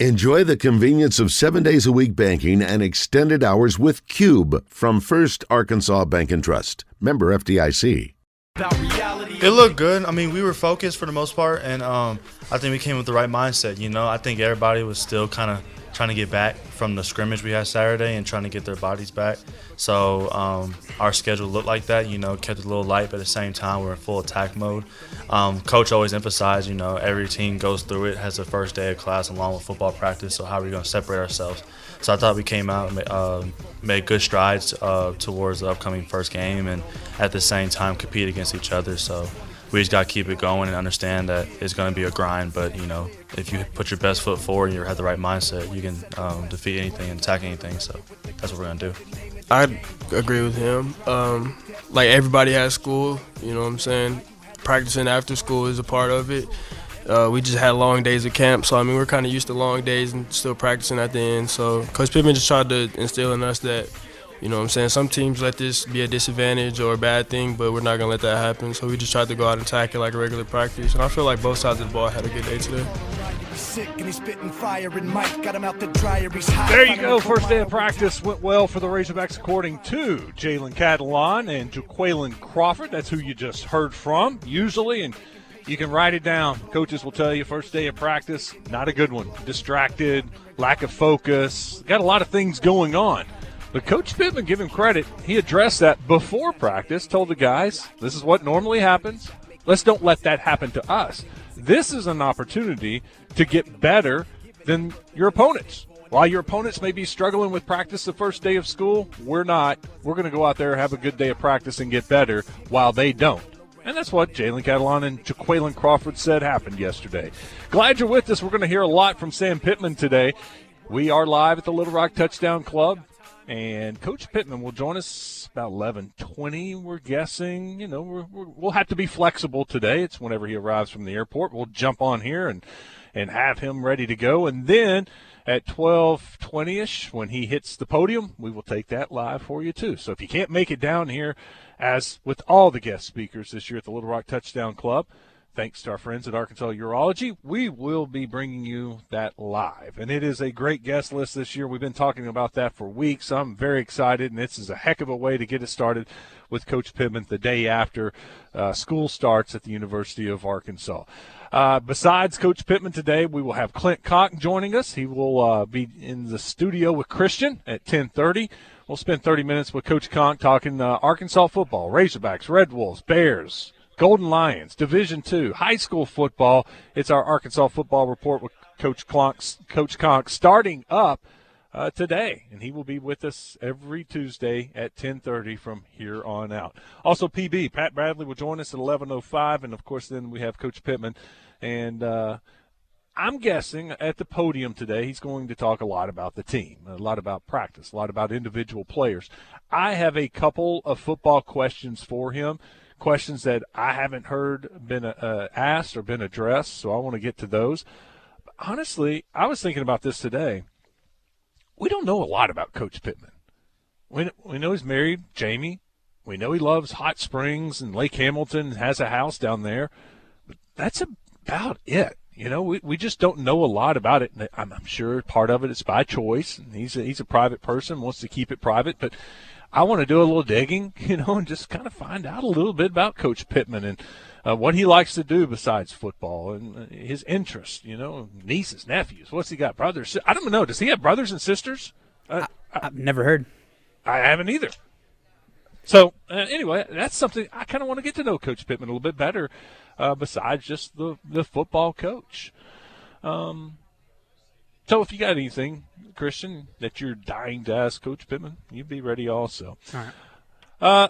Enjoy the convenience of 7 days a week banking and extended hours with Cube from First Arkansas Bank and Trust. Member FDIC. It looked good. I mean, we were focused for the most part, and I think we came with the right mindset. I think everybody was still kind of trying to get back from the scrimmage we had Saturday and trying to get their bodies back. So our schedule looked like that, kept it a little light, but at the same time, we're in full attack mode. Coach always emphasized, every team goes through it, has the first day of class along with football practice, so how are we going to separate ourselves? So I thought we came out and made good strides towards the upcoming first game and at the same time compete against each other. So we just got to keep it going and understand that it's going to be a grind, but, if you put your best foot forward and you have the right mindset, you can defeat anything and attack anything. So that's what we're going to do. I agree with him. Like everybody has school, you know what I'm saying? Practicing after school is a part of it. We just had long days of camp, so, we're kind of used to long days and still practicing at the end. So Coach Pittman just tried to instill in us that, some teams let this be a disadvantage or a bad thing, but we're not going to let that happen. So we just tried to go out and attack it like a regular practice. And I feel like both sides of the ball had a good day today. There you go. First day of practice went well for the Razorbacks according to Jalen Catalon and Jaquaylin Crawford. That's who you just heard from, usually, and you can write it down. Coaches will tell you first day of practice, not a good one. Distracted, lack of focus, got a lot of things going on. But Coach Pittman, give him credit, he addressed that before practice, told the guys, this is what normally happens. Let's don't let that happen to us. This is an opportunity to get better than your opponents. While your opponents may be struggling with practice the first day of school, we're not. We're going to go out there, have a good day of practice, and get better while they don't. And that's what Jalen Catalon and Jaquaylin Crawford said happened yesterday. Glad you're with us. We're going to hear a lot from Sam Pittman today. We are live at the Little Rock Touchdown Club, and Coach Pittman will join us about 11:20, we're guessing. We'll have to be flexible today. It's whenever he arrives from the airport. We'll jump on here and have him ready to go. And then at 12:20ish, when he hits the podium, we will take that live for you too. So if you can't make it down here, as with all the guest speakers this year at the Little Rock Touchdown Club, thanks to our friends at Arkansas Urology, we will be bringing you that live. And it is a great guest list this year. We've been talking about that for weeks. I'm very excited, and this is a heck of a way to get it started with Coach Pittman the day after school starts at the University of Arkansas. Besides Coach Pittman today, we will have Clint Conk joining us. He will be in the studio with Christian at 10:30. We'll spend 30 minutes with Coach Conk talking Arkansas football, Razorbacks, Red Wolves, Bears, Golden Lions, Division II, high school football. It's our Arkansas football report with Coach Conk starting up today, and he will be with us every Tuesday at 10:30 from here on out. Also, PB, Pat Bradley will join us at 11:05, and, of course, then we have Coach Pittman. And I'm guessing at the podium today he's going to talk a lot about the team, a lot about practice, a lot about individual players. I have a couple of football questions for him, questions that I haven't heard been asked or been addressed, so I want to get to those. Honestly, I was thinking about this today. We don't know a lot about Coach Pittman. We know he's married, Jamie. We know he loves Hot Springs and Lake Hamilton, has a house down there. But that's about it. We just don't know a lot about it. And I'm sure part of it is by choice. And he's a private person, wants to keep it private. But I want to do a little digging, and just kind of find out a little bit about Coach Pittman and what he likes to do besides football and his interests, nieces, nephews. What's he got? Brothers? I don't know. Does he have brothers and sisters? I've never heard. I haven't either. So, anyway, that's something I kind of want to get to know Coach Pittman a little bit better besides just the football coach. So if you got anything, Christian, that you're dying to ask Coach Pittman, you'd be ready also. All right.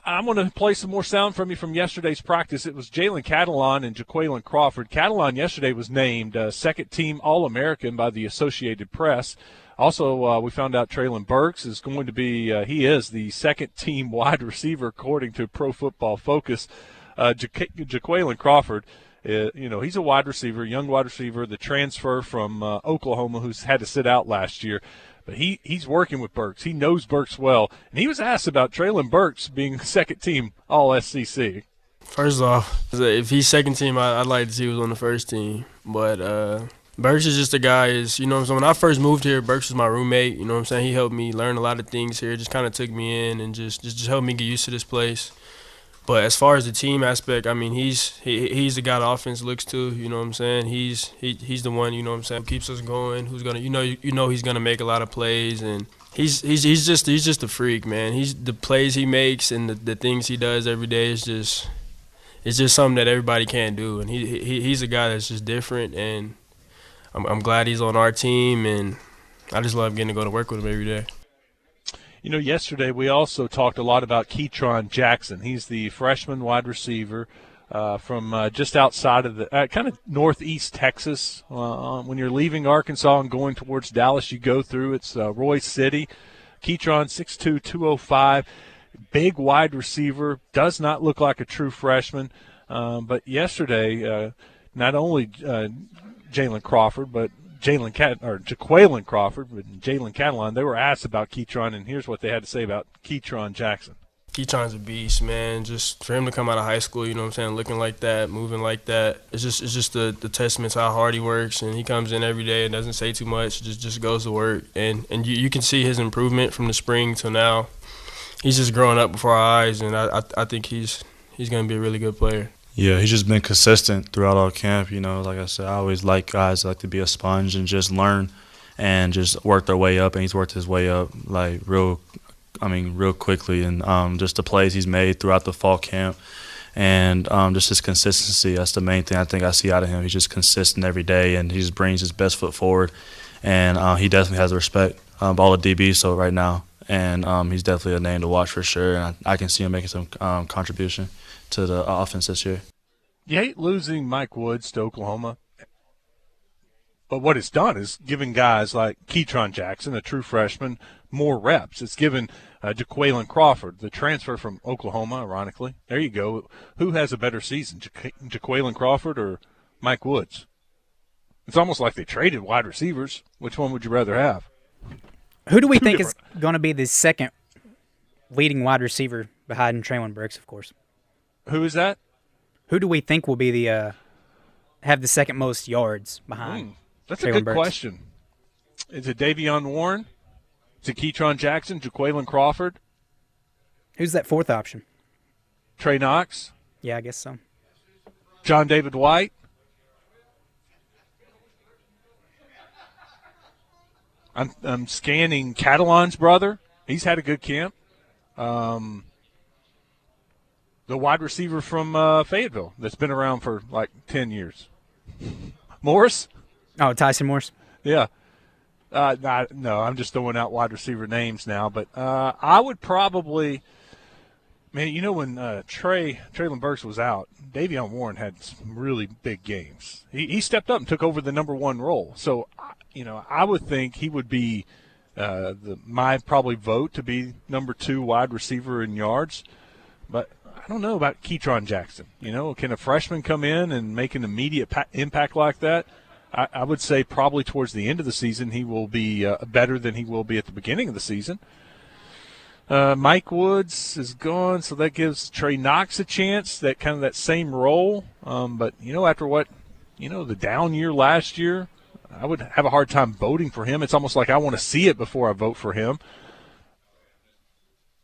I'm going to play some more sound from you from yesterday's practice. It was Jalen Catalon and Jaquaylin Crawford. Catalon yesterday was named second-team All-American by the Associated Press. Also, we found out Traylon Burks is going to be he is the second-team wide receiver according to Pro Football Focus. Jaquaylin Crawford, he's a wide receiver, young wide receiver, the transfer from Oklahoma who's had to sit out last year. But he's working with Burks. He knows Burks well. And he was asked about Traylon Burks being second-team All-SEC. First off, if he's second team, I'd like to see he was on the first team. But Burks is just a guy you know what I'm saying? When I first moved here, Burks was my roommate, you know what I'm saying? He helped me learn a lot of things here, just kind of took me in and just helped me get used to this place. But as far as the team aspect, I mean, he's the guy the offense looks to, you know what I'm saying? He's the one, you know what I'm saying, who keeps us going, who's going to, you know he's going to make a lot of plays, and he's just a freak, man. He's the plays he makes and the things he does every day is just it's just something that everybody can't do, and he's a guy that's just different, and I'm glad he's on our team, and I just love getting to go to work with him every day. You know, yesterday we also talked a lot about Keytron Jackson. He's the freshman wide receiver from just outside of the kind of northeast Texas. When you're leaving Arkansas and going towards Dallas, you go through. It's Roy City. Keytron, 6'2", 205, big wide receiver, does not look like a true freshman. But yesterday, not only Jalen Crawford, but Jaquaylin Crawford and Jalen Catalon, they were asked about Keytron, and here's what they had to say about Keytron Jackson. Keytron's a beast, man. Just for him to come out of high school, you know what I'm saying, looking like that, moving like that, it's just the testament to how hard he works, and he comes in every day and doesn't say too much, just goes to work, and you can see his improvement from the spring till now. He's just growing up before our eyes, and I think he's going to be a really good player. Yeah, he's just been consistent throughout all camp. You know, like I said, I always like guys that like to be a sponge and just learn and just work their way up. And he's worked his way up like real quickly. And just the plays he's made throughout the fall camp and just his consistency. That's the main thing I think I see out of him. He's just consistent every day, and he just brings his best foot forward. And he definitely has the respect of all the DBs so right now. And he's definitely a name to watch for sure. And I can see him making some contribution to the offense this year. You hate losing Mike Woods to Oklahoma, but what it's done is given guys like Keytron Jackson, a true freshman, more reps. It's given Jaquaylin Crawford, the transfer from Oklahoma, ironically. There you go. Who has a better season, Jaquaylin Crawford or Mike Woods? It's almost like they traded wide receivers. Which one would you rather have? Who do we think is going to be the second leading wide receiver behind Traylon Burks, of course? Who is that? Who do we think will be the have the second most yards behind? That's Traylon a good Burks? question. Is it Davion Warren? Is it Keytron Jackson? Jaquaylin Crawford? Who's that fourth option? Trey Knox? Yeah, I guess so. John David White? I'm scanning Catalon's brother. He's had a good camp. The wide receiver from Fayetteville that's been around for like 10 years. Morris? Oh, Tyson Morris? Yeah. No, I'm just throwing out wide receiver names now. But I would probably – man, you know when Traylon Burks was out, Davion Warren had some really big games. He stepped up and took over the number one role. So, I would think he would be my probably vote to be number two wide receiver in yards. But I don't know about Keytron Jackson. Can a freshman come in and make an immediate impact like that? I would say probably towards the end of the season he will be better than he will be at the beginning of the season. Mike Woods is gone, so that gives Trey Knox a chance, that same role. But, after what, the down year last year, I would have a hard time voting for him. It's almost like I want to see it before I vote for him.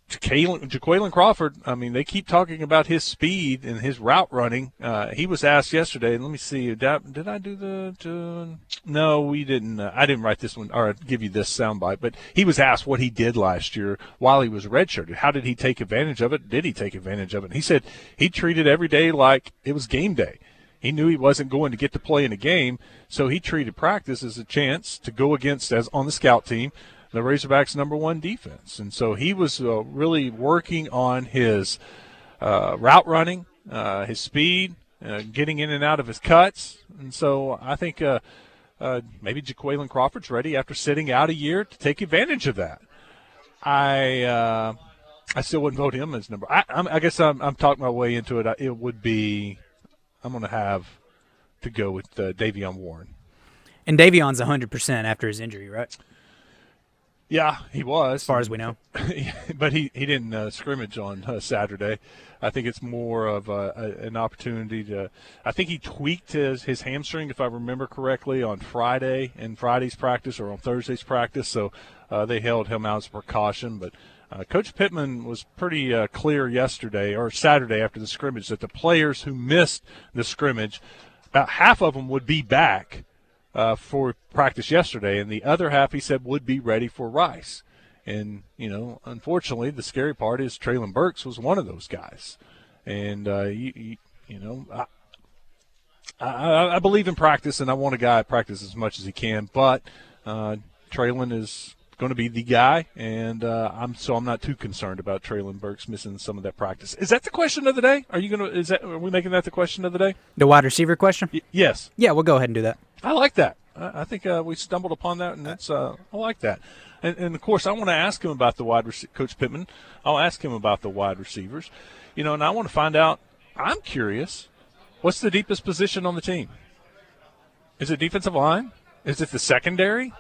Jaquaylin Crawford, they keep talking about his speed and his route running. He was asked yesterday, and let me see, did I do the no, we didn't. I didn't write this one or give you this soundbite, but he was asked what he did last year while he was redshirted. How did he take advantage of it? Did he take advantage of it? And he said he treated every day like it was game day. He knew he wasn't going to get to play in a game, so he treated practice as a chance to go against, as on the scout team, the Razorbacks' number one defense. And so he was really working on his route running, his speed, getting in and out of his cuts. And so I think maybe Jaquaylin Crawford's ready after sitting out a year to take advantage of that. I still wouldn't vote him as number. I guess I'm talking my way into it. It would be I'm going to have to go with Davion Warren. And Davion's 100% after his injury, right? Yeah, he was. as far as we know. But he didn't scrimmage on Saturday. I think it's more of an opportunity to – I think he tweaked his hamstring, if I remember correctly, on Friday's practice or on Thursday's practice. So they held him out as a precaution. But Coach Pittman was pretty clear yesterday or Saturday after the scrimmage that the players who missed the scrimmage, about half of them would be back for practice yesterday, and the other half, he said, would be ready for Rice. And, unfortunately, the scary part is Traylon Burks was one of those guys. And, I believe in practice, and I want a guy at practice as much as he can, but Traylon is going to be the guy, and I'm not too concerned about Traylon Burks missing some of that practice. Is that the question of the day? Are we making that the question of the day? The wide receiver question? Yes. Yeah, we'll go ahead and do that. I like that. I think we stumbled upon that, and I like that. And of course, I want to ask him about Coach Pittman. I'll ask him about the wide receivers. And I want to find out, I'm curious, what's the deepest position on the team? Is it defensive line? Is it the secondary?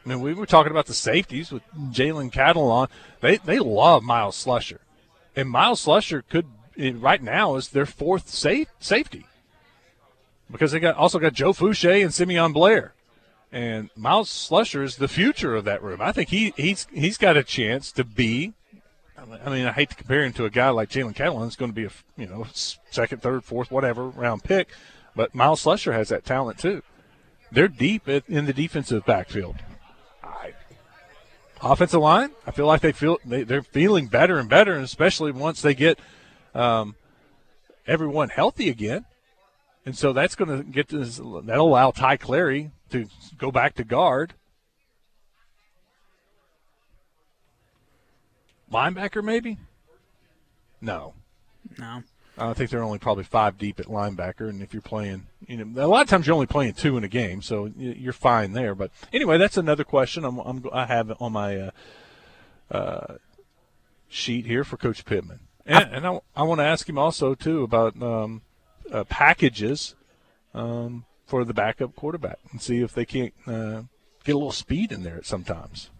I mean, we were talking about the safeties with Jalen Catalon. They love Miles Slusher. And Miles Slusher right now is their fourth safety. Because they also got Joe Fouché and Simeon Blair. And Miles Slusher is the future of that room. I think he's got a chance to be – I hate to compare him to a guy like Jalen Catalon. It's going to be a second, third, fourth, whatever round pick. But Miles Slusher has that talent too. They're deep in the defensive backfield. Offensive line, I feel like they're feeling better and better, and especially once they get everyone healthy again. And so that's going to that'll allow Ty Clary to go back to guard. Linebacker, maybe? No. I think they're only probably 5 deep at linebacker, and if you're playing, a lot of times you're only playing 2 in a game, so you're fine there. But anyway, that's another question I have on my sheet here for Coach Pittman, and I want to ask him also too about packages for the backup quarterback and see if they can't get a little speed in there sometimes.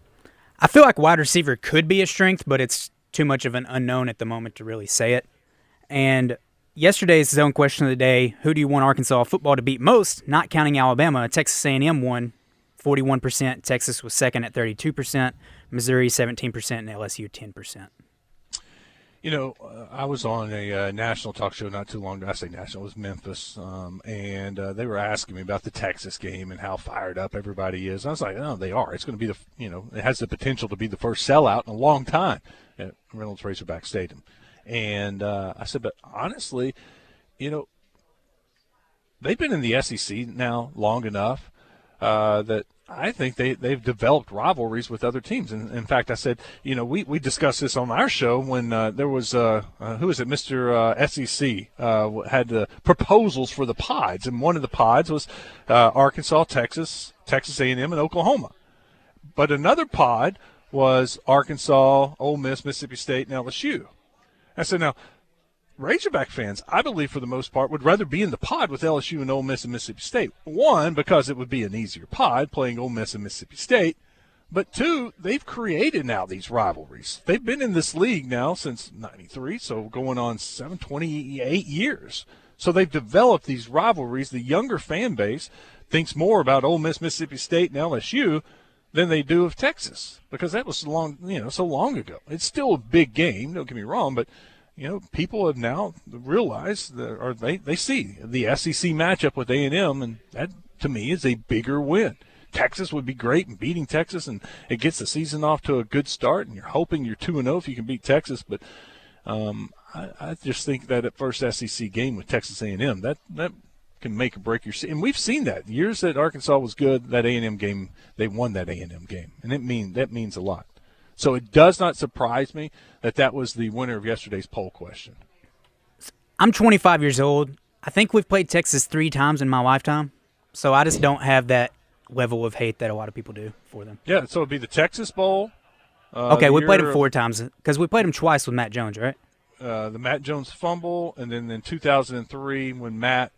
I feel like wide receiver could be a strength, but it's too much of an unknown at the moment to really say it. And yesterday's zone question of the day, who do you want Arkansas football to beat most, not counting Alabama? Texas A&M won 41%, Texas was second at 32%, Missouri 17%, and LSU 10%. I was on a national talk show not too long ago. I say national, it was Memphis, and they were asking me about the Texas game and how fired up everybody is. And I was like, oh, they are. It's going to be it has the potential to be the first sellout in a long time at Reynolds Razorback Stadium. And I said, but honestly, they've been in the SEC now long enough that I think they've developed rivalries with other teams. And in fact, I said, we discussed this on our show when there was who is it, Mr. SEC had proposals for the pods, and one of the pods was Arkansas, Texas A&M, and Oklahoma. But another pod was Arkansas, Ole Miss, Mississippi State, and LSU. I said, now, Razorback fans, I believe for the most part, would rather be in the pod with LSU and Ole Miss and Mississippi State. One, because it would be an easier pod playing Ole Miss and Mississippi State. But two, they've created now these rivalries. They've been in this league now since 93, so going on 28 years. So they've developed these rivalries. The younger fan base thinks more about Ole Miss, Mississippi State, and LSU than they do of Texas, because that was so long ago. It's still a big game, don't get me wrong, but people have now realized they see the SEC matchup with A&M, and that to me is a bigger win. Texas would be great in beating Texas, and it gets the season off to a good start, and you're hoping you're 2-0 if you can beat Texas. But I just think that at first SEC game with Texas A&M, that can make or break your season. And we've seen that. Years that Arkansas was good, that A&M game, they won that A&M game, and that means a lot. So it does not surprise me that was the winner of yesterday's poll question. I'm 25 years old. I think we've played Texas 3 times in my lifetime, so I just don't have that level of hate that a lot of people do for them. Yeah, so it'd be the Texas Bowl. Okay, we played them 4 times because we played them twice with Matt Jones, right? The Matt Jones fumble, and then in 2003 when Matt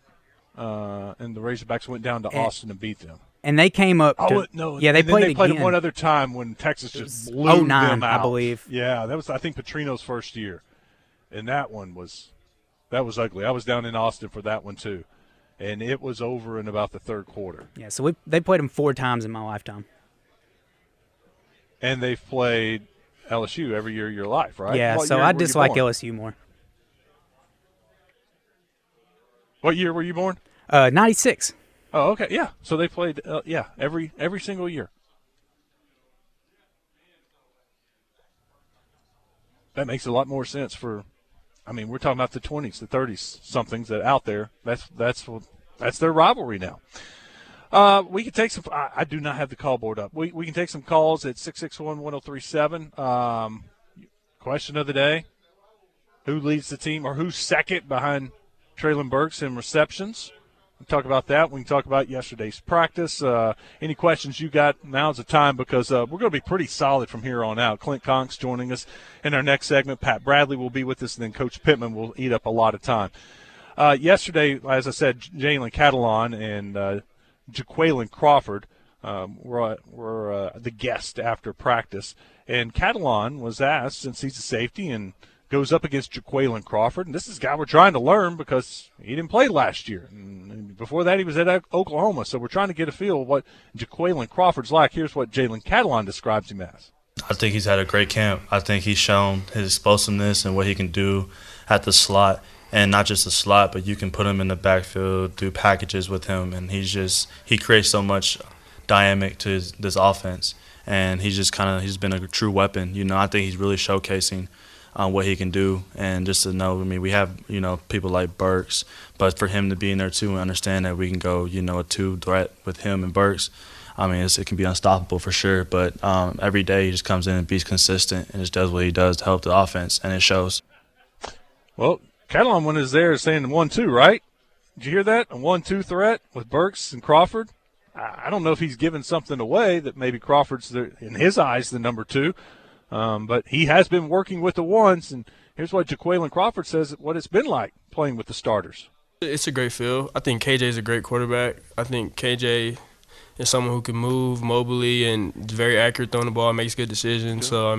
and the Razorbacks went down to Austin and beat them. And they came up. No, they played again. them one other time when Texas just blew them out. I believe. Yeah, that was I think Petrino's first year, and that was ugly. I was down in Austin for that one too, and it was over in about the third quarter. Yeah, so they played them 4 times in my lifetime. And they've played LSU every year of your life, right? Yeah, so I dislike LSU more. What year were you born? 96. Oh, okay, yeah. So they played, every single year. That makes a lot more sense we're talking about the 20s, the 30s, somethings that out there. That's their rivalry now. We can take some. I do not have the call board up. We can take some calls at 661-1037. Question of the day: who leads the team, or who's second behind Traylon Burks in receptions? We can talk about that. We can talk about yesterday's practice. Any questions you got? Now's the time, because we're going to be pretty solid from here on out. Clint Conk's joining us in our next segment. Pat Bradley will be with us, and then Coach Pittman will eat up a lot of time. Yesterday, as I said, Jalen Catalon and Jaquaylin Crawford were the guest after practice. And Catalon was asked, since he's a safety and goes up against Jaquaylin Crawford, and this is a guy we're trying to learn because he didn't play last year. And before that, he was at Oklahoma. So we're trying to get a feel of what Jaquaylin Crawford's like. Here's what Jalen Catalon describes him as. I think he's had a great camp. I think he's shown his explosiveness and what he can do at the slot. And not just the slot, but you can put him in the backfield, do packages with him, and he creates so much dynamic to this offense. And he's been a true weapon. I think he's really showcasing what he can do. And just to know, we have, people like Burks, but for him to be in there too and understand that we can go, a 2 threat with him and Burks, it can be unstoppable for sure. But every day he just comes in and be consistent and just does what he does to help the offense, and it shows. Well, Catalon, when is there, saying 1-2, right? Did you hear that? A 1-2 threat with Burks and Crawford? I don't know if he's giving something away that maybe Crawford's, in his eyes, the number 2. But he has been working with the ones, and here's what Jaquaylin Crawford says, what it's been like playing with the starters. It's a great feel. I think KJ's a great quarterback. I think KJ is someone who can move mobily and is very accurate throwing the ball, makes good decisions. So,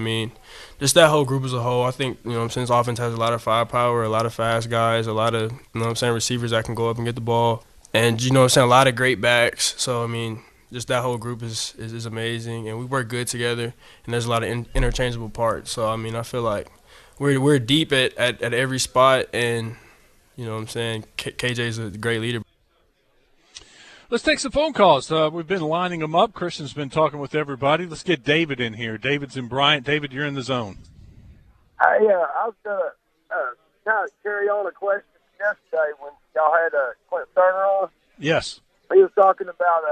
just that whole group as a whole, I think, this offense has a lot of firepower, a lot of fast guys, a lot of, receivers that can go up and get the ball. And, a lot of great backs. So, just that whole group is amazing. And we work good together, and there's a lot of interchangeable parts. So, I feel like we're deep at every spot, and, KJ's a great leader. Let's take some phone calls. We've been lining them up. Christian's been talking with everybody. Let's get David in here. David's in Bryant. David, you're in the zone. I was going to kind of carry on a question yesterday when y'all had Clint Turner on. Yes. He was talking about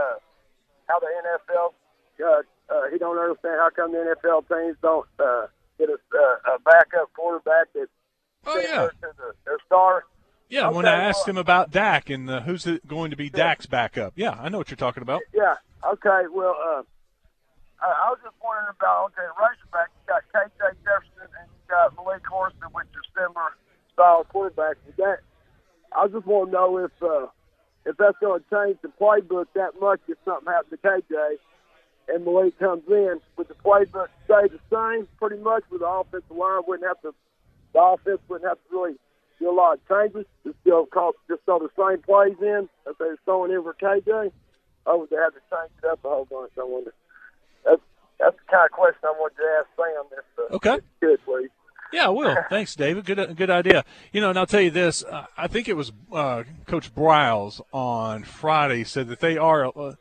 how the NFL, he don't understand how come the NFL teams don't get a backup quarterback that's similar to their star. Yeah, when I asked him about Dak and who's going to be Dak's backup. Yeah, I know what you're talking about. Yeah, okay. Well, I was just wondering about, Razorback, you got KJ Jefferson and you got Malik Horton, which are similar style quarterbacks. I just want to know if that's going to change the playbook that much if something happens to KJ and Malik comes in. Would the playbook stay the same pretty much, with the offensive line the offense wouldn't have to really do a lot of changes, just throw the same plays in that they're throwing in for KJ, or would they have to change it up a whole bunch? I wonder. That's the kind of question I wanted to ask Sam. Okay. Good, please. Yeah, I will. Thanks, David. Good idea. And I'll tell you this. I think it was Coach Briles on Friday said that they are a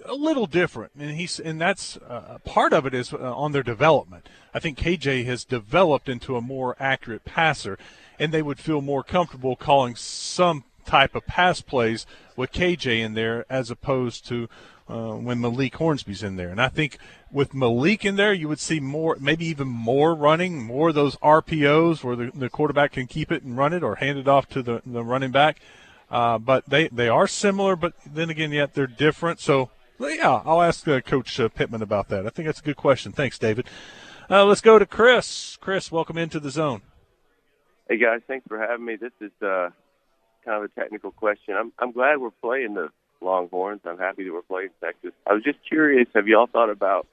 little different, and that's part of it is on their development. I think KJ has developed into a more accurate passer, and they would feel more comfortable calling some type of pass plays with KJ in there as opposed to when Malik Hornsby's in there. And I think with Malik in there, you would see more, maybe even more running, more of those RPOs where the quarterback can keep it and run it or hand it off to the running back. But they are similar, but then again, yet they're different. So, yeah, I'll ask Coach Pittman about that. I think that's a good question. Thanks, David. Let's go to Chris. Chris, welcome into the zone. Hey, guys, thanks for having me. This is kind of a technical question. I'm glad we're playing the Longhorns. I'm happy that we're playing Texas. I was just curious, have you all thought about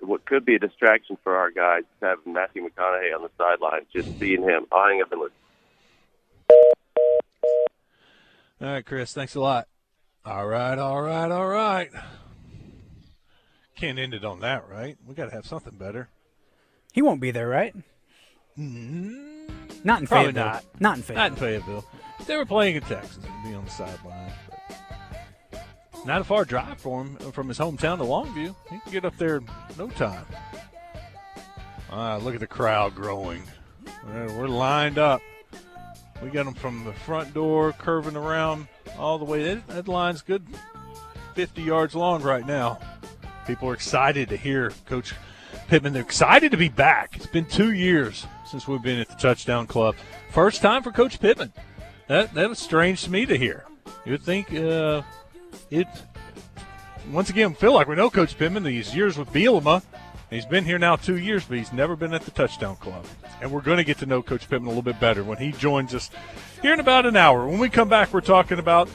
what could be a distraction for our guys, having Matthew McConaughey on the sidelines, just seeing him eyeing up and listening? All right, Chris, thanks a lot. All right. Can't end it on that, right? We got to have something better. He won't be there, right? Not in Probably Fayetteville. not. Not in Fayetteville. Not in Fayetteville. If they were playing in Texas, he'd be on the sideline. But not a far drive for him from his hometown to Longview. He can get up there in no time. Look at the crowd growing. We're lined up. We got them from the front door, curving around all the way. That line's good 50 yards long right now. People are excited to hear Coach Pittman. They're excited to be back. It's been 2 years since we've been at the Touchdown Club. First time for Coach Pittman. That was strange to me to hear. You would think once again, feel like we know Coach Pittman these years with Bielema. He's been here now 2 years, but he's never been at the Touchdown Club. And we're going to get to know Coach Pittman a little bit better when he joins us here in about an hour. When we come back, we're talking about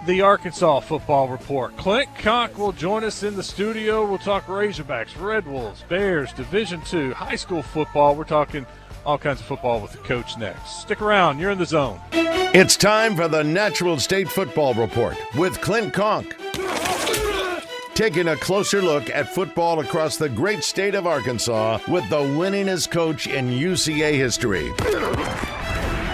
the Arkansas Football Report. Clint Conk will join us in the studio. We'll talk Razorbacks, Red Wolves, Bears, Division II, high school football. We're talking all kinds of football with the coach next. Stick around. You're in the zone. It's time for the Natural State Football Report with Clint Conk. Taking a closer look at football across the great state of Arkansas with the winningest coach in UCA history.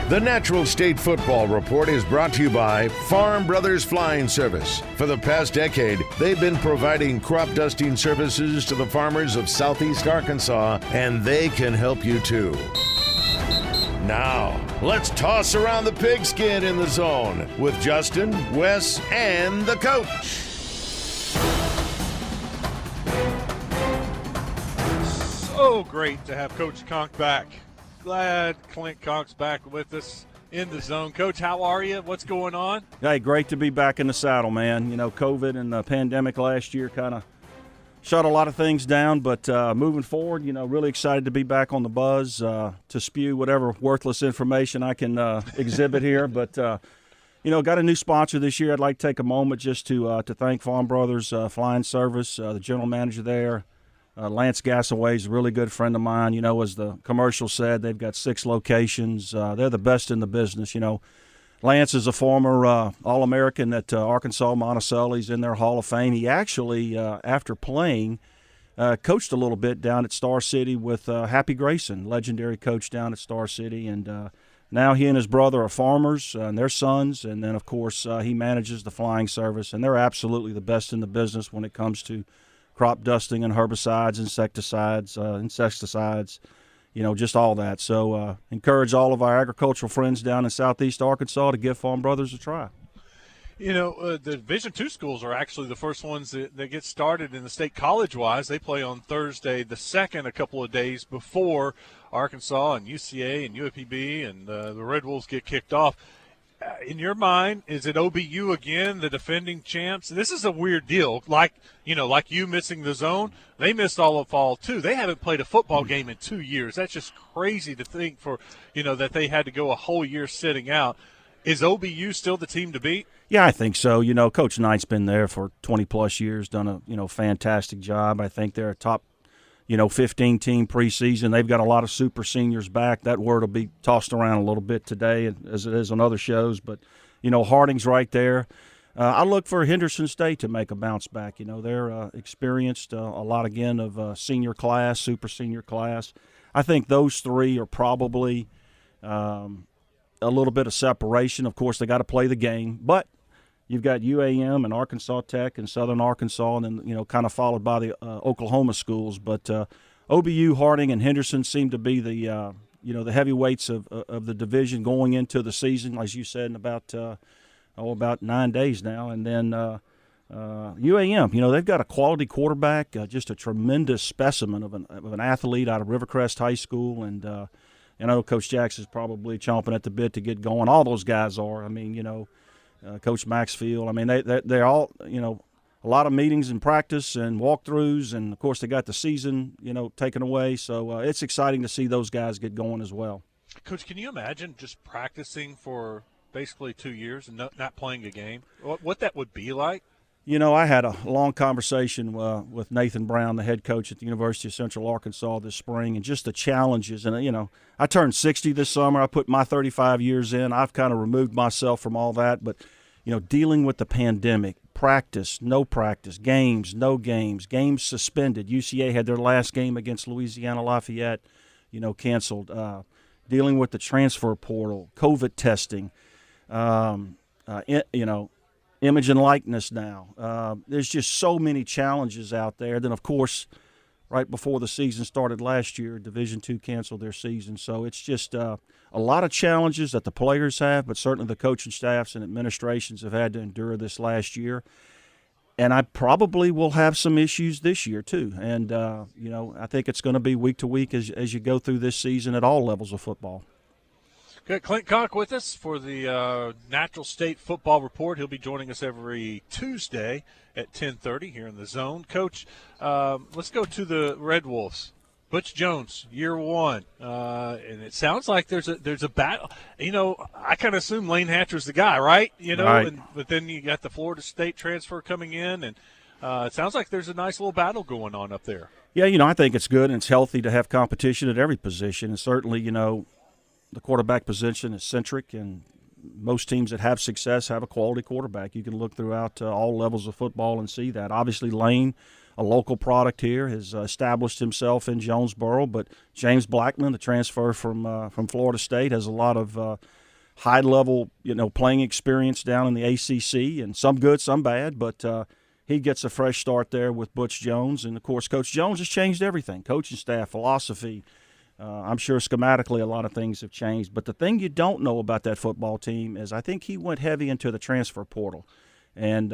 The Natural State Football Report is brought to you by Farm Brothers Flying Service. For the past decade, they've been providing crop dusting services to the farmers of Southeast Arkansas, and they can help you too. Now, let's toss around the pigskin in the zone with Justin, Wes, and the coach. So great to have Coach Conk back. Glad Clint Conk's back with us in the zone. Coach, how are you? What's going on? Hey, great to be back in the saddle, man. You know, COVID and the pandemic last year kind of shut a lot of things down, but moving forward, you know, really excited to be back on the buzz to spew whatever worthless information I can exhibit here. But, you know, got a new sponsor this year. I'd like to take a moment just to thank Farm Brothers Flying Service, the general manager there. Lance Gasaway is a really good friend of mine. You know, as the commercial said, they've got 6 locations. They're the best in the business. You know, Lance is a former All-American at Arkansas Monticello. He's in their Hall of Fame. He actually, after playing, coached a little bit down at Star City with Happy Grayson, legendary coach down at Star City. And now he and his brother are farmers and their sons. And then, of course, he manages the flying service. And they're absolutely the best in the business when it comes to crop dusting and herbicides, insecticides, you know, just all that. So encourage all of our agricultural friends down in Southeast Arkansas to give Farm Brothers a try. You know, the Division II schools are actually the first ones that get started in the state college-wise. They play on Thursday the 2nd, a couple of days before Arkansas and UCA and UAPB and the Red Wolves get kicked off. In your mind, is it OBU again, the defending champs? This is a weird deal. Like you missing the zone, they missed all of fall too. They haven't played a football game in 2 years. That's just crazy to think that they had to go a whole year sitting out. Is OBU still the team to beat? Yeah, I think so. You know, Coach Knight's been there for 20-plus years, done a fantastic job. I think they're a top 15 team preseason. They've got a lot of super seniors back. That word will be tossed around a little bit today as it is on other shows. But, Harding's right there. I look for Henderson State to make a bounce back. They're experienced a lot, again, of senior class, super senior class. I think those three are probably a little bit of separation. Of course, they got to play the game. But you've got UAM and Arkansas Tech and Southern Arkansas, and then, kind of followed by the Oklahoma schools. But OBU, Harding, and Henderson seem to be the heavyweights of the division going into the season, as you said, in about 9 days now. And then UAM, they've got a quality quarterback, just a tremendous specimen of an athlete out of Rivercrest High School. And I know Coach Jackson's probably chomping at the bit to get going. All those guys are. I mean, Coach Maxfield. I mean, they're all, a lot of meetings and practice and walkthroughs, and, of course, they got the season, taken away. So it's exciting to see those guys get going as well. Coach, can you imagine just practicing for basically 2 years and not playing a game, what that would be like? You know, I had a long conversation with Nathan Brown, the head coach at the University of Central Arkansas this spring, and just the challenges. And, you know, I turned 60 this summer. I put my 35 years in. I've kind of removed myself from all that. But, you know, dealing with the pandemic, practice, no practice, games, no games, games suspended. UCA had their last game against Louisiana Lafayette, you know, canceled. Dealing with the transfer portal, COVID testing, you know, image and likeness now. There's just so many challenges out there. Then, of course, right before the season started last year, Division II canceled their season. So it's just a lot of challenges that the players have, but certainly the coaching staffs and administrations have had to endure this last year. And I probably will have some issues this year too. And, you know, I think it's going to be week to week as you go through this season at all levels of football. Got Clint Conk with us for the Natural State Football Report. He'll be joining us every Tuesday at 10:30 here in the Zone. Coach, let's go to the Red Wolves. Butch Jones, year one, and it sounds like there's a battle. You know, I kind of assume Lane Hatcher's the guy, right? You know, right. But then you got the Florida State transfer coming in, and it sounds like there's a nice little battle going on up there. Yeah, you know, I think it's good and it's healthy to have competition at every position, and certainly, you know, the quarterback position is centric, and most teams that have success have a quality quarterback. You can look throughout all levels of football and see that. Obviously, Lane, a local product here, has established himself in Jonesboro, but James Blackman, the transfer from Florida State, has a lot of high-level, you know, playing experience down in the ACC, and some good, some bad, but he gets a fresh start there with Butch Jones. And, of course, Coach Jones has changed everything, coaching staff, philosophy. I'm sure schematically a lot of things have changed. But the thing you don't know about that football team is I think he went heavy into the transfer portal. And,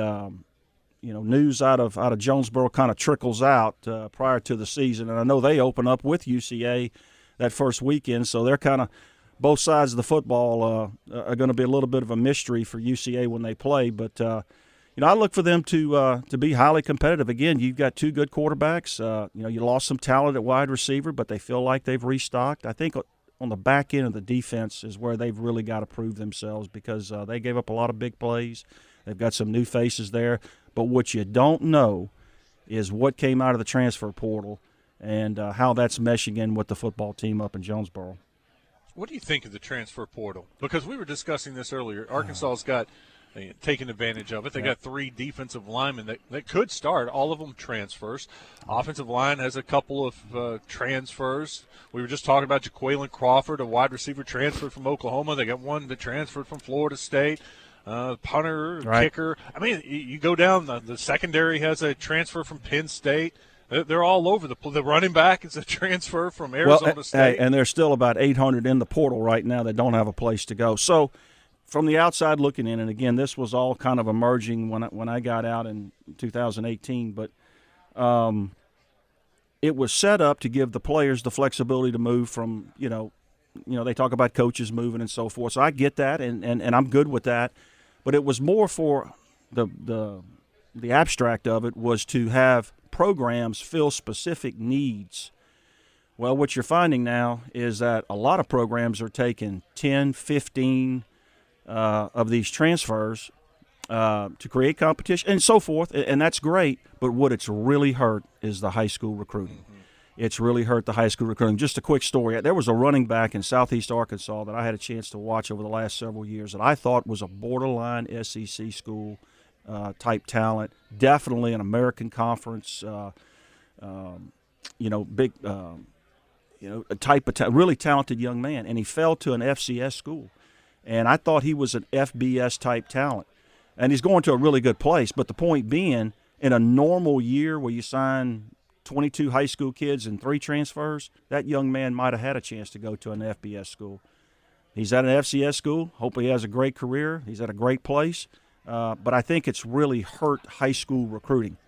you know, news out of Jonesboro kind of trickles out prior to the season. And I know they open up with UCA that first weekend, so they're kind of both sides of the football are going to be a little bit of a mystery for UCA when they play. But, you know, I look for them to be highly competitive. Again, you've got two good quarterbacks. You know, you lost some talent at wide receiver, but they feel like they've restocked. I think on the back end of the defense is where they've really got to prove themselves because they gave up a lot of big plays. They've got some new faces there. But what you don't know is what came out of the transfer portal and how that's meshing in with the football team up in Jonesboro. What do you think of the transfer portal? Because we were discussing this earlier. Arkansas's got taking advantage of it. They got three defensive linemen that could start, all of them transfers. Offensive line has a couple of transfers. We were just talking about Jaquaylin Crawford, a wide receiver transferred from Oklahoma. They got one that transferred from Florida State. Punter, right. Kicker. I mean, you go down, the secondary has a transfer from Penn State. They're all over the running back is a transfer from Arizona State. And there's still about 800 in the portal right now that don't have a place to go. So from the outside looking in, and again, this was all kind of emerging when I got out in 2018, but it was set up to give the players the flexibility to move from, you know, they talk about coaches moving and so forth. So I get that, and I'm good with that. But it was more for the abstract of it was to have programs fill specific needs. Well, what you're finding now is that a lot of programs are taking 10, 15 of these transfers to create competition and so forth, and that's great. But what it's really hurt is the high school recruiting. Mm-hmm. It's really hurt the high school recruiting. Just a quick story. There was a running back in southeast Arkansas that I had a chance to watch over the last several years that I thought was a borderline SEC school type talent, definitely an American Conference, big, a type of really talented young man, and he fell to an FCS school. And I thought he was an FBS type talent. And he's going to a really good place. But the point being, in a normal year where you sign 22 high school kids and 3 transfers, that young man might have had a chance to go to an FBS school. He's at an FCS school. Hopefully he has a great career. He's at a great place. But I think it's really hurt high school recruiting.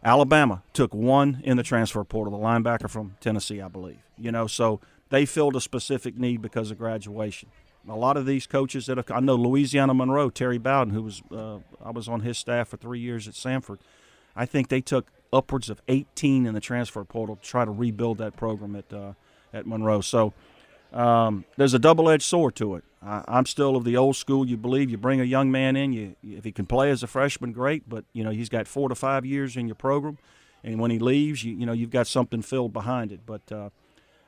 Alabama took one in the transfer portal, the linebacker from Tennessee, I believe. So they filled a specific need because of graduation. A lot of these coaches I know Louisiana Monroe, Terry Bowden, who was I was on his staff for 3 years at Samford. I think they took upwards of 18 in the transfer portal to try to rebuild that program at Monroe. So there's a double-edged sword to it. I'm still of the old school. You believe you bring a young man in, if he can play as a freshman, great, but, he's got 4 to 5 years in your program, and when he leaves, you've got something filled behind it. But the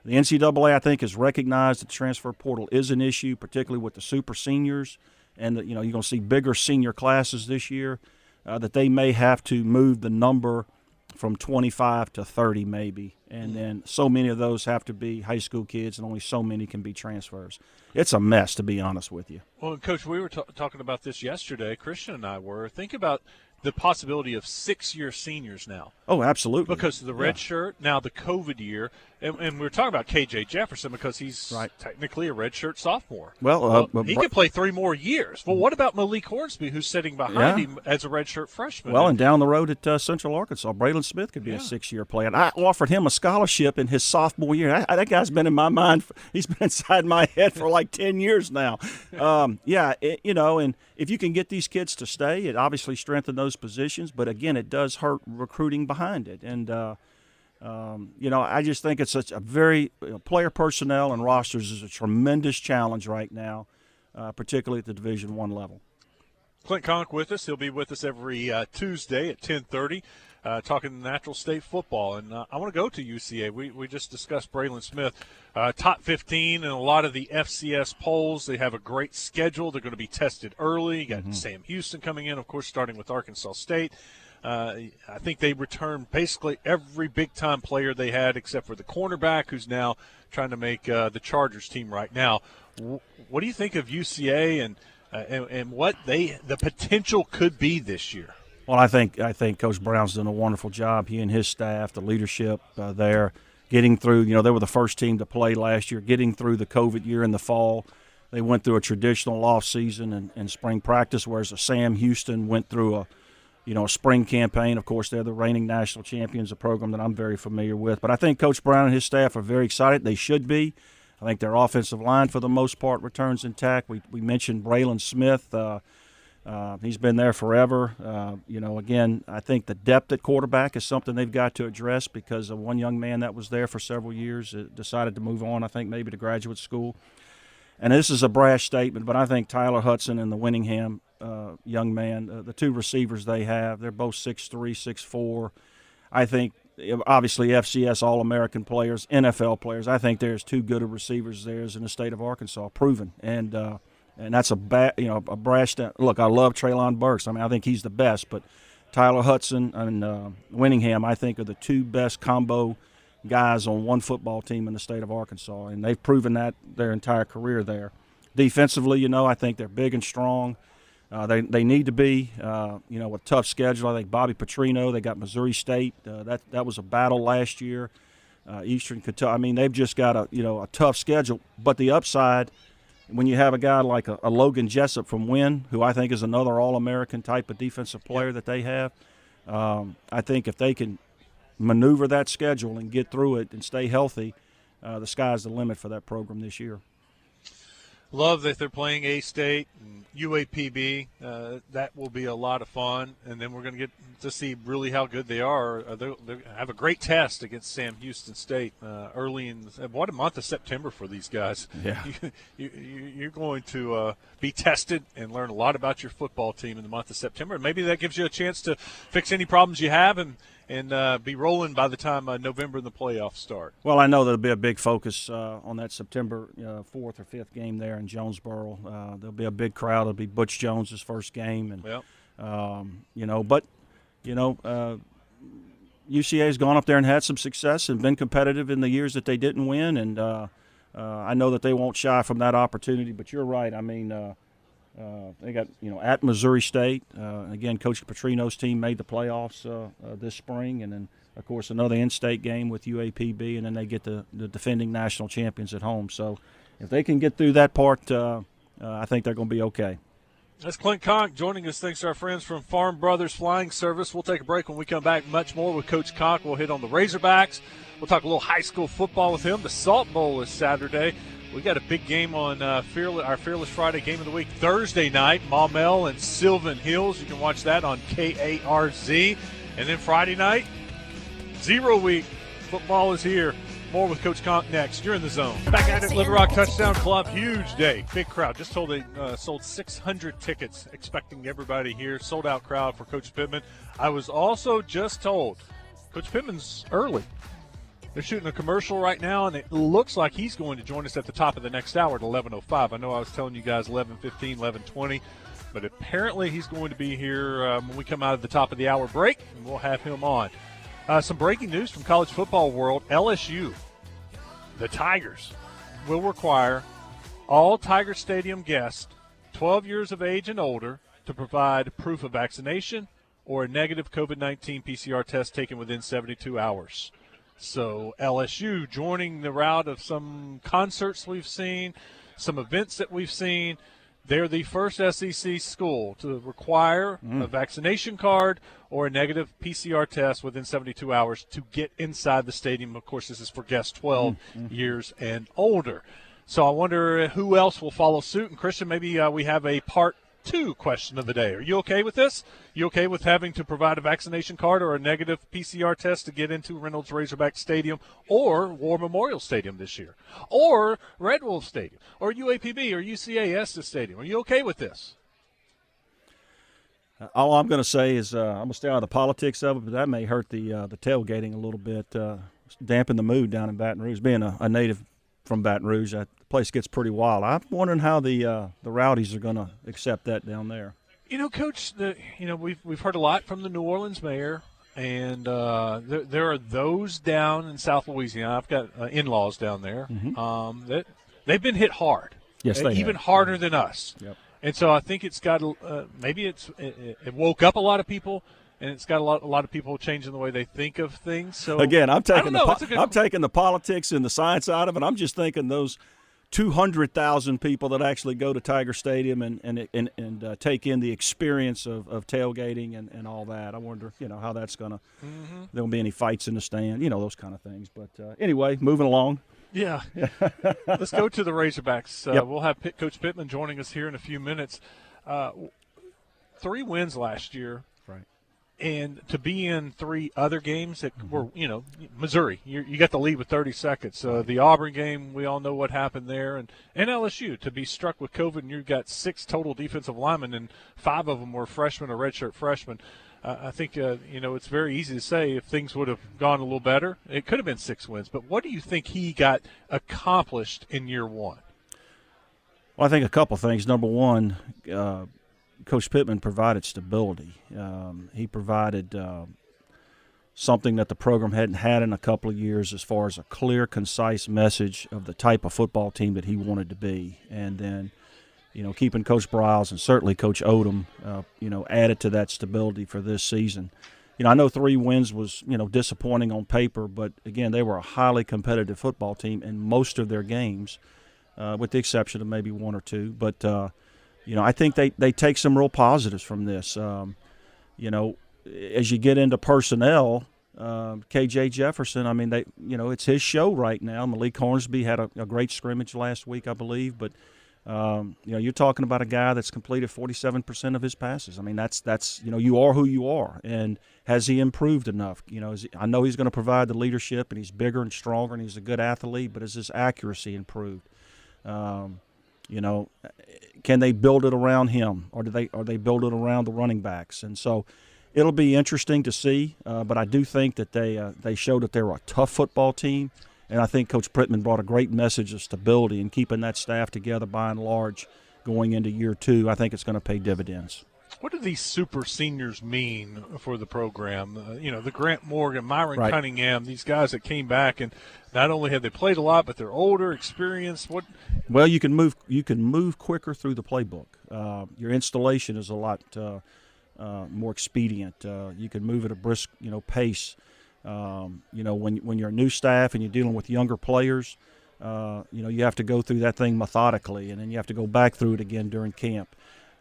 NCAA, I think, has recognized that the transfer portal is an issue, particularly with the super seniors, and that, you're going to see bigger senior classes this year, that they may have to move the number from 25 to 30 maybe, and then so many of those have to be high school kids, and only so many can be transfers. It's a mess, to be honest with you. Well, Coach, we were talking about this yesterday. Christian and I were. Think about the possibility of 6-year seniors now. Oh, absolutely. Because of the red shirt, now the COVID year, and we're talking about KJ Jefferson because he's technically a redshirt sophomore. Well, he could play 3 more years. Well, what about Malik Hornsby, who's sitting behind him as a redshirt freshman? Well, and down the road at Central Arkansas, Braylon Smith could be a 6-year player. And I offered him a scholarship in his sophomore year. That guy's been in my mind. He's been inside my head for like 10 years now. And if you can get these kids to stay, it obviously strengthens those positions. But, again, it does hurt recruiting behind it. And, I just think it's such a very player personnel and rosters is a tremendous challenge right now, particularly at the Division I level. Clint Conk with us. He'll be with us every Tuesday at 10:30, talking natural state football. And I want to go to UCA. We just discussed Braylon Smith, top 15 in a lot of the FCS polls. They have a great schedule. They're going to be tested early. You got Sam Houston coming in, of course, starting with Arkansas State. I think they returned basically every big-time player they had except for the cornerback, who's now trying to make the Chargers team right now. What do you think of UCA and what the potential could be this year? Well, I think Coach Brown's done a wonderful job. He and his staff, the leadership there, getting through. They were the first team to play last year, getting through the COVID year in the fall. They went through a traditional off season and spring practice, whereas Sam Houston went through a spring campaign. Of course, they're the reigning national champions, a program that I'm very familiar with. But I think Coach Brown and his staff are very excited. They should be. I think their offensive line, for the most part, returns intact. We mentioned Braylon Smith. He's been there forever. Again, I think the depth at quarterback is something they've got to address because one young man that was there for several years decided to move on, I think, maybe to graduate school. And this is a brash statement, but I think Tyler Hudson and the Winningham young man, the 2 receivers they have, they're both 6'3", 6'4". I think, obviously, FCS All-American players, NFL players. I think there's 2 good receivers there in the state of Arkansas, proven. And that's a brash. Look, I love Traylon Burks. I think he's the best, but Tyler Hudson and Winningham, I think, are the 2 best combo guys on one football team in the state of Arkansas, and they've proven that their entire career there. Defensively, I think they're big and strong. They need to be, a tough schedule. I think Bobby Petrino, they got Missouri State. That was a battle last year. Eastern Kentucky. They've just got a tough schedule. But the upside, when you have a guy like a Logan Jessup from Wynn, who I think is another All-American type of defensive player that they have, I think if they can maneuver that schedule and get through it and stay healthy, the sky's the limit for that program this year. Love that they're playing A-State and UAPB. That will be a lot of fun. And then we're going to get to see really how good they are. They have a great test against Sam Houston State early in what a month of September for these guys. Yeah. You're going to be tested and learn a lot about your football team in the month of September. And maybe that gives you a chance to fix any problems you have and be rolling by the time November and the playoffs start. Well, I know there'll be a big focus on that September 4th or 5th game there in Jonesboro. There'll be a big crowd. It'll be Butch Jones' first game, and UCA's gone up there and had some success and been competitive in the years that they didn't win, and I know that they won't shy from that opportunity. But you're right. They got, at Missouri State. Again, Coach Petrino's team made the playoffs this spring, and then, of course, another in-state game with UAPB, and then they get the defending national champions at home. So if they can get through that part, I think they're going to be okay. That's Clint Conk joining us. Thanks to our friends from Farm Brothers Flying Service. We'll take a break. When we come back, much more with Coach Conk. We'll hit on the Razorbacks. We'll talk a little high school football with him. The Salt Bowl is Saturday. We got a big game on our Fearless Friday game of the week Thursday night, Maumelle and Sylvan Hills. You can watch that on KARZ. And then Friday night, 0 week. Football is here. More with Coach Conk next. You're in the zone. Back at it, Little Rock Touchdown Club. Huge day. Big crowd. Just told they sold 600 tickets, expecting everybody here. Sold out crowd for Coach Pittman. I was also just told Coach Pittman's early. They're shooting a commercial right now, and it looks like he's going to join us at the top of the next hour at 11:05. I know I was telling you guys 11:15, 11:20, but apparently he's going to be here when we come out of the top of the hour break, and we'll have him on. Some breaking news from college football world. LSU, the Tigers, will require all Tiger Stadium guests 12 years of age and older to provide proof of vaccination or a negative COVID-19 PCR test taken within 72 hours. So LSU joining the route of some concerts we've seen, some events that we've seen. They're the first SEC school to require a vaccination card or a negative PCR test within 72 hours to get inside the stadium. Of course, this is for guests 12 years and older. So I wonder who else will follow suit. And, Christian, maybe we have a part 2 question of the day. Are you okay with this? You okay with having to provide a vaccination card or a negative PCR test to get into Reynolds Razorback Stadium or War Memorial Stadium this year, or Red Wolf Stadium, or UAPB or UCAS Stadium? Are you okay with this? All I'm going to say is I'm going to stay out of the politics of it, but that may hurt the tailgating a little bit, dampen the mood down in Baton Rouge. Being a native from Baton Rouge, that place gets pretty wild. I'm wondering how the Rowdies are going to accept that down there. You know, Coach, we've heard a lot from the New Orleans mayor, and there are those down in South Louisiana. I've got in-laws down there. That they've been hit hard. Yes, they even have. harder than us. Yep. And so I think it's got maybe it woke up a lot of people. And it's got a lot of people changing the way they think of things. So again, I'm taking the politics and the science out of it. I'm just thinking those 200,000 people that actually go to Tiger Stadium and take in the experience of tailgating and all that. I wonder, how that's gonna. There won't be any fights in the stand, those kind of things. But anyway, moving along. Yeah. Let's go to the Razorbacks. Yep. We'll have Coach Pittman joining us here in a few minutes. 3 wins last year. And to be in 3 other games that were, Missouri, you got the lead with 30 seconds. The Auburn game, we all know what happened there. And LSU, to be struck with COVID, and you've got 6 total defensive linemen, and 5 of them were freshmen or redshirt freshmen. I think, it's very easy to say if things would have gone a little better, it could have been 6 wins. But what do you think he got accomplished in year 1? Well, I think a couple things. Number one, Coach Pittman provided stability. He provided something that the program hadn't had in a couple of years as far as a clear, concise message of the type of football team that he wanted to be. And then, keeping Coach Briles and certainly Coach Odom, added to that stability for this season. I know 3 wins was, disappointing on paper, but, again, they were a highly competitive football team in most of their games, with the exception of maybe 1 or 2. But, I think they take some real positives from this. As you get into personnel, KJ Jefferson, it's his show right now. Malik Hornsby had a great scrimmage last week, I believe. But, you're talking about a guy that's completed 47% of his passes. That's you are who you are. And has he improved enough? I know he's going to provide the leadership, and he's bigger and stronger, and he's a good athlete, but has his accuracy improved? Can they build it around him, or they build it around the running backs? And so it'll be interesting to see. But I do think that they showed that they're a tough football team, and I think Coach Pittman brought a great message of stability and keeping that staff together by and large going into year 2. I think it's going to pay dividends. What do these super seniors mean for the program? The Grant Morgan, Myron Right. Cunningham, these guys that came back, and not only have they played a lot, but they're older, experienced. Well, you can move quicker through the playbook. Your installation is a lot more expedient. You can move at a brisk, pace. When you're a new staff and you're dealing with younger players, you have to go through that thing methodically, and then you have to go back through it again during camp.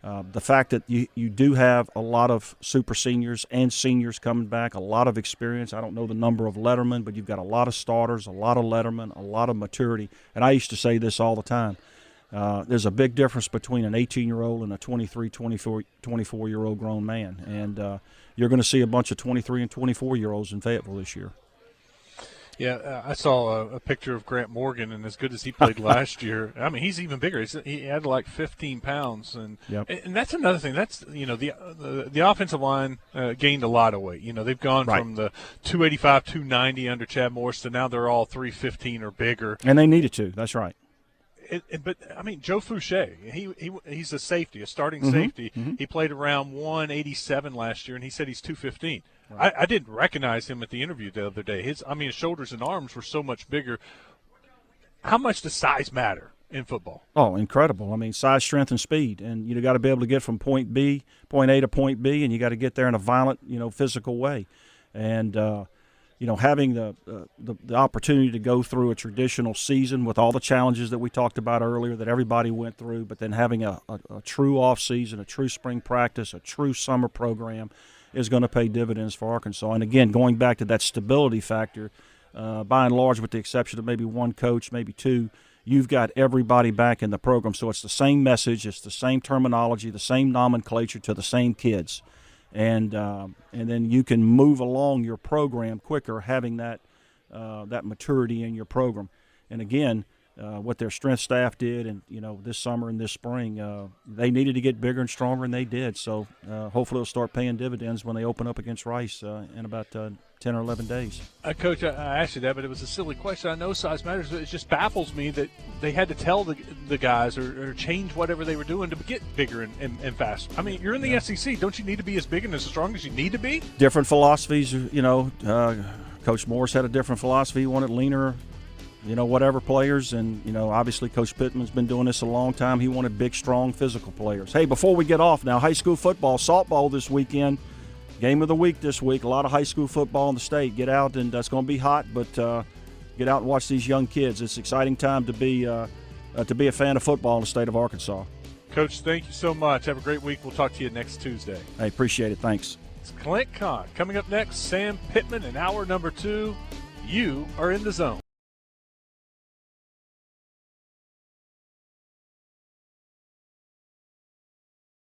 The fact that you do have a lot of super seniors and seniors coming back, a lot of experience. I don't know the number of lettermen, but you've got a lot of starters, a lot of lettermen, a lot of maturity. And I used to say this all the time. There's a big difference between an 18-year-old and a 23, 24-year-old grown man. And you're going to see a bunch of 23 and 24-year-olds in Fayetteville this year. Yeah, I saw a picture of Grant Morgan, and as good as he played last year, I mean, he's even bigger. He had like 15 pounds, and that's another thing. That's the offensive line gained a lot of weight. They've gone from the 285, 290 under Chad Morris to now they're all 315 or bigger, and they needed to. That's right. But I mean, Joe Fouché, he's a safety, a starting safety. Mm-hmm. He played around 187 last year, and he said he's 215. Right. I didn't recognize him at the interview the other day. His shoulders and arms were so much bigger. How much does size matter in football? Oh, incredible! I mean, size, strength, and speed, and you got to be able to get from point A to point B, and you got to get there in a violent, physical way, and. Having the opportunity to go through a traditional season with all the challenges that we talked about earlier that everybody went through, but then having a true off season, a true spring practice, a true summer program is going to pay dividends for Arkansas. And again, going back to that stability factor, by and large, with the exception of maybe one coach, maybe two, you've got everybody back in the program. So it's the same message, it's the same terminology, the same nomenclature to the same kids. And then you can move along your program quicker, having that maturity in your program. And again, what their strength staff did, and this summer and this spring, they needed to get bigger and stronger, and they did. So hopefully it'll start paying dividends when they open up against Rice in about 10 or 11 days. Coach, I asked you that, but it was a silly question. I know size matters, but it just baffles me that they had to tell the guys or change whatever they were doing to get bigger and faster. I mean, you're in the SEC. Don't you need to be as big and as strong as you need to be? Different philosophies, Coach Morris had a different philosophy. He wanted leaner, whatever players. And, obviously Coach Pittman's been doing this a long time. He wanted big, strong, physical players. Hey, before we get off now, high school football, Salt Bowl this weekend. Game of the week this week. A lot of high school football in the state. Get out, and it's going to be hot, but get out and watch these young kids. It's an exciting time to be a fan of football in the state of Arkansas. Coach, thank you so much. Have a great week. We'll talk to you next Tuesday. I appreciate it. Thanks. It's Clint Conk. Coming up next, Sam Pittman in hour number 2. You are in the zone.